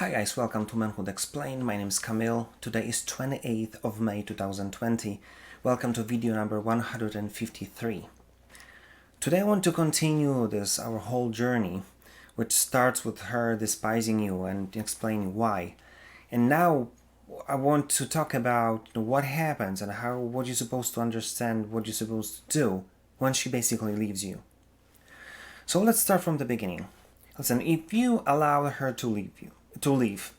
Hi guys, welcome to Manhood Explained. My name is Camille. Today is 28th of May 2020. Welcome to video number 153. Today I want to continue our whole journey, which starts with her despising you and explaining why. And now I want to talk about what happens and what you're supposed to understand, what you're supposed to do when she basically leaves you. So let's start from the beginning. Listen, if you allow her to leave,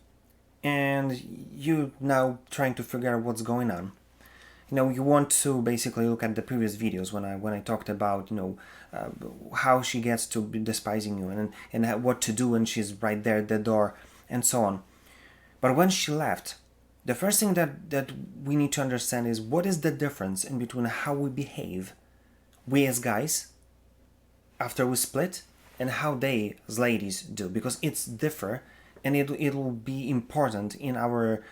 and you now trying to figure out what's going on, you want to basically look at the previous videos when I talked about how she gets to be despising you and what to do when she's right there at the door and so on. But when she left, the first thing that we need to understand is what is the difference in between how we behave, we as guys, after we split, and how they as ladies do, because it's differ, and it'll be important in our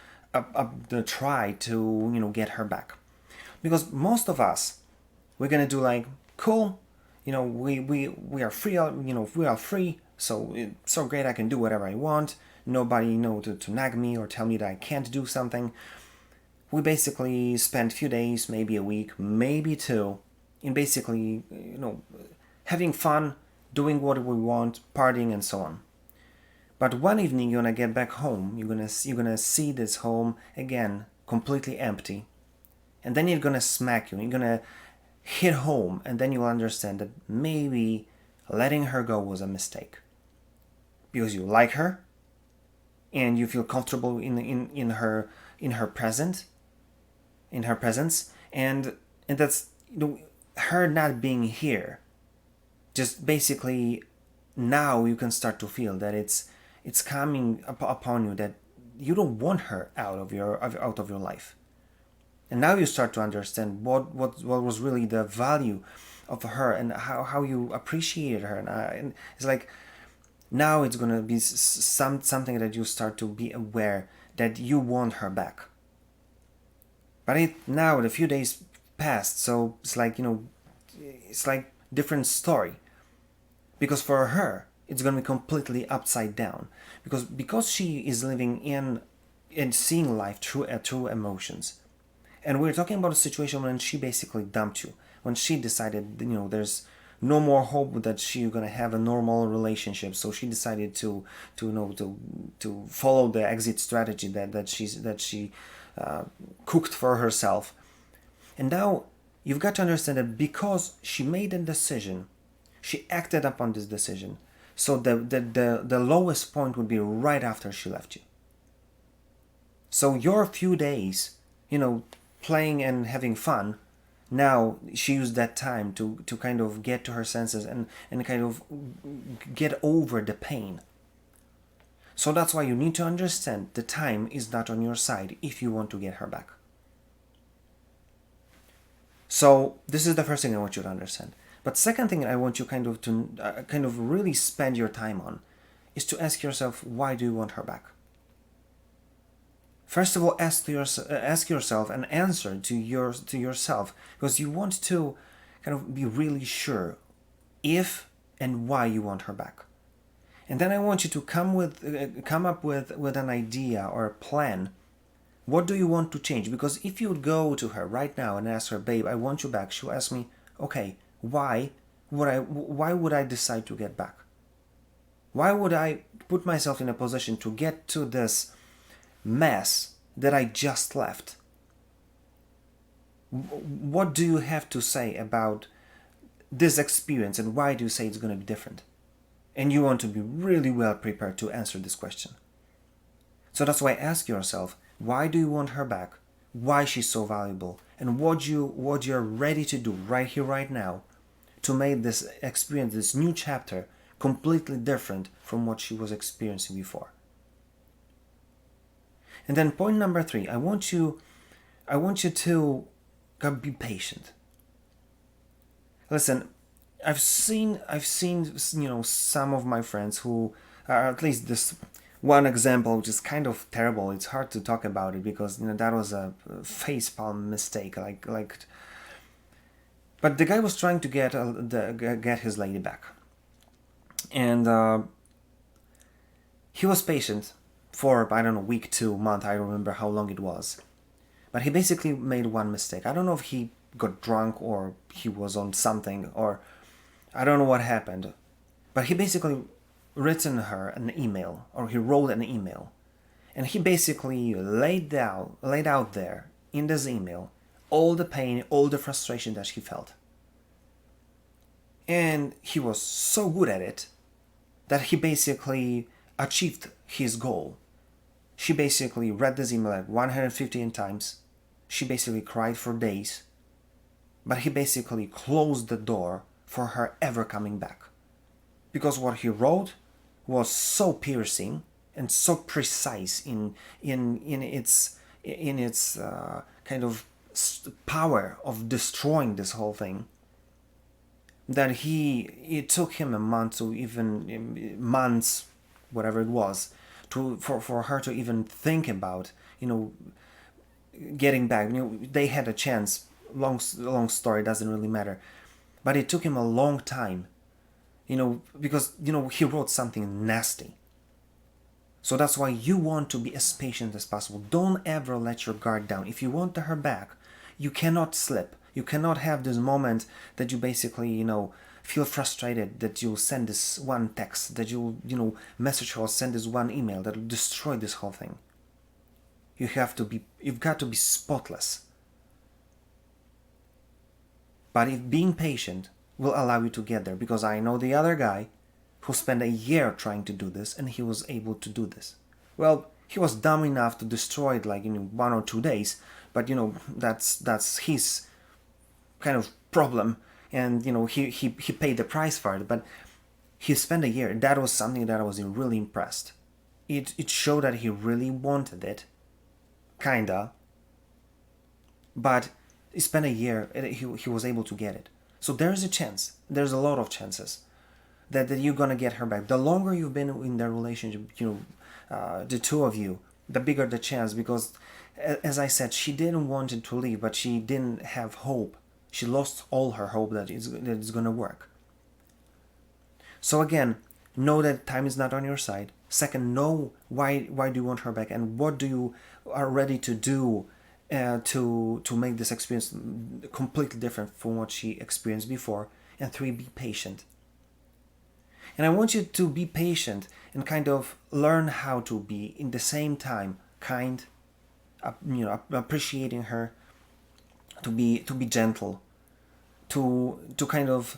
the try to get her back. Because most of us, we're gonna do like, cool, we are free, we are free, so it's so great, I can do whatever I want, nobody to nag me or tell me that I can't do something. We basically spend a few days, maybe a week, maybe two, in basically having fun, doing what we want, partying and so on. But one evening you're gonna get back home, you're gonna see this home again completely empty, and then you're gonna smack you, you're gonna hit home, and then you'll understand that maybe letting her go was a mistake, because you like her, and you feel comfortable in her presence, and that's her not being here. Just basically, now you can start to feel that it's coming upon you that you don't want her out of your life. And now you start to understand what was really the value of her and how you appreciated her. And it's like, now it's going to be something that you start to be aware that you want her back. But now the few days passed, so it's like different story. Because for her, it's going to be completely upside down. Because she is living in and seeing life through emotions. And we're talking about a situation when she basically dumped you. When she decided, there's no more hope that she's going to have a normal relationship. So she decided to follow the exit strategy that she cooked for herself. And now you've got to understand that because she made a decision, she acted upon this decision. So the lowest point would be right after she left you. So your few days, playing and having fun, now she used that time to kind of get to her senses and kind of get over the pain. So that's why you need to understand the time is not on your side if you want to get her back. So this is the first thing I want you to understand. But second thing I want you kind of really spend your time on is to ask yourself, why do you want her back? First of all, ask yourself and answer to yourself, because you want to kind of be really sure if and why you want her back. And then I want you to come up with an idea or a plan. What do you want to change? Because if you would go to her right now and ask her, babe, I want you back, she'll ask me, okay, why would I decide to get back? Why would I put myself in a position to get to this mess that I just left? What do you have to say about this experience, and why do you say it's going to be different? And you want to be really well prepared to answer this question. So that's why ask yourself, why do you want her back? Why she's so valuable? And what you're ready to do right here, right now, to make this experience, this new chapter, completely different from what she was experiencing before. And then point number 3, I want you to be patient. Listen, I've seen some of my friends who are, at least this one example, which is kind of terrible. It's hard to talk about it because that was a facepalm mistake. But the guy was trying to get his lady back, and he was patient for, I don't know, week, 2 month, I don't remember how long it was. But he basically made one mistake. I don't know if he got drunk or he was on something, or I don't know what happened. But he basically written her an email, or he wrote an email. And he basically laid out there in this email all the pain, all the frustration that he felt. And he was so good at it that he basically achieved his goal. She basically read this email like 115 times. She basically cried for days. But he basically closed the door for her ever coming back. Because what he wrote was so piercing and so precise in its kind of power of destroying this whole thing, that it took him a month to even months, whatever it was, for her to even think about, getting back. They had a chance. Long story, doesn't really matter, but it took him a long time, because he wrote something nasty. So that's why you want to be as patient as possible. Don't ever let your guard down. If you want her back, you cannot slip. You cannot have this moment that you basically, feel frustrated, that you'll send this one text, that you'll, message her or send this one email that will destroy this whole thing. You've got to be spotless. But if being patient will allow you to get there, because I know the other guy who spent a year trying to do this, and he was able to do this. Well, he was dumb enough to destroy it like in 1 or 2 days, but that's his kind of problem, and he paid the price for it. But he spent a year. That was something that I was really impressed. It showed that he really wanted it, kinda. But he spent a year and he was able to get it. So there's a chance. There's a lot of chances that you're gonna get her back. The longer you've been in the relationship, the two of you, the bigger the chance. Because, as I said, she didn't want it to leave, but she didn't have hope. She lost all her hope that it's gonna work. So again, know that time is not on your side. Second, know why do you want her back, and what do you are ready to do to make this experience completely different from what she experienced before. And 3, be patient. And I want you to be patient and kind of learn how to be in the same time kind, appreciating her, to be gentle, to kind of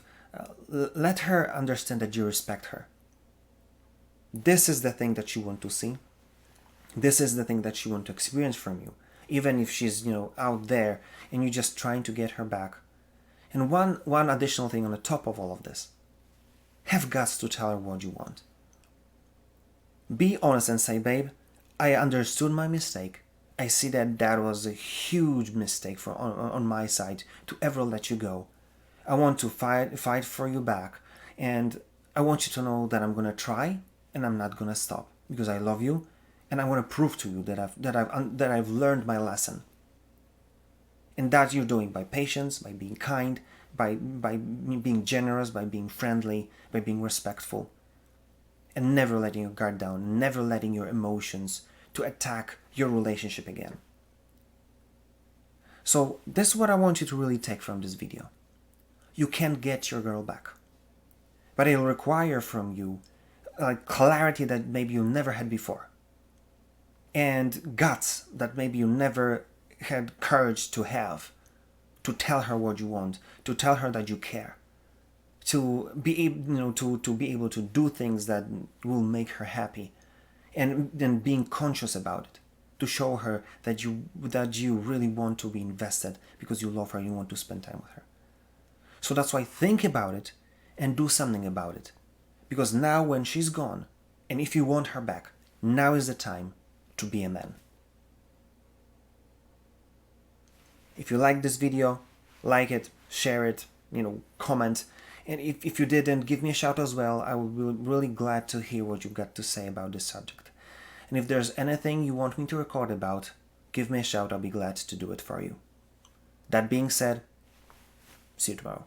let her understand that you respect her. This is the thing that she wants to see. This is the thing that she wants to experience from you, even if she's out there and you're just trying to get her back. And one additional thing on the top of all of this: have guts to tell her what you want. Be honest and say, babe, I understood my mistake. I see that was a huge mistake on my side to ever let you go. I want to fight for you back, and I want you to know that I'm gonna try and I'm not gonna stop, because I love you, and I want to prove to you that I've learned my lesson. And that you're doing by patience, by being kind, by being generous, by being friendly, by being respectful, and never letting your guard down, never letting your emotions to attack your relationship again. So this is what I want you to really take from this video. You can get your girl back, but it'll require from you clarity that maybe you never had before, and guts that maybe you never had courage to have, to tell her what you want, to tell her that you care, to be able, to be able to do things that will make her happy, and then being conscious about it, to show her that you really want to be invested because you love her, you want to spend time with her. So that's why think about it and do something about it, because now when she's gone, and if you want her back, now is the time to be a man. If you like this video, like it, share it, comment. And if you didn't, give me a shout as well. I will be really glad to hear what you've got to say about this subject. And if there's anything you want me to record about, give me a shout. I'll be glad to do it for you. That being said, see you tomorrow.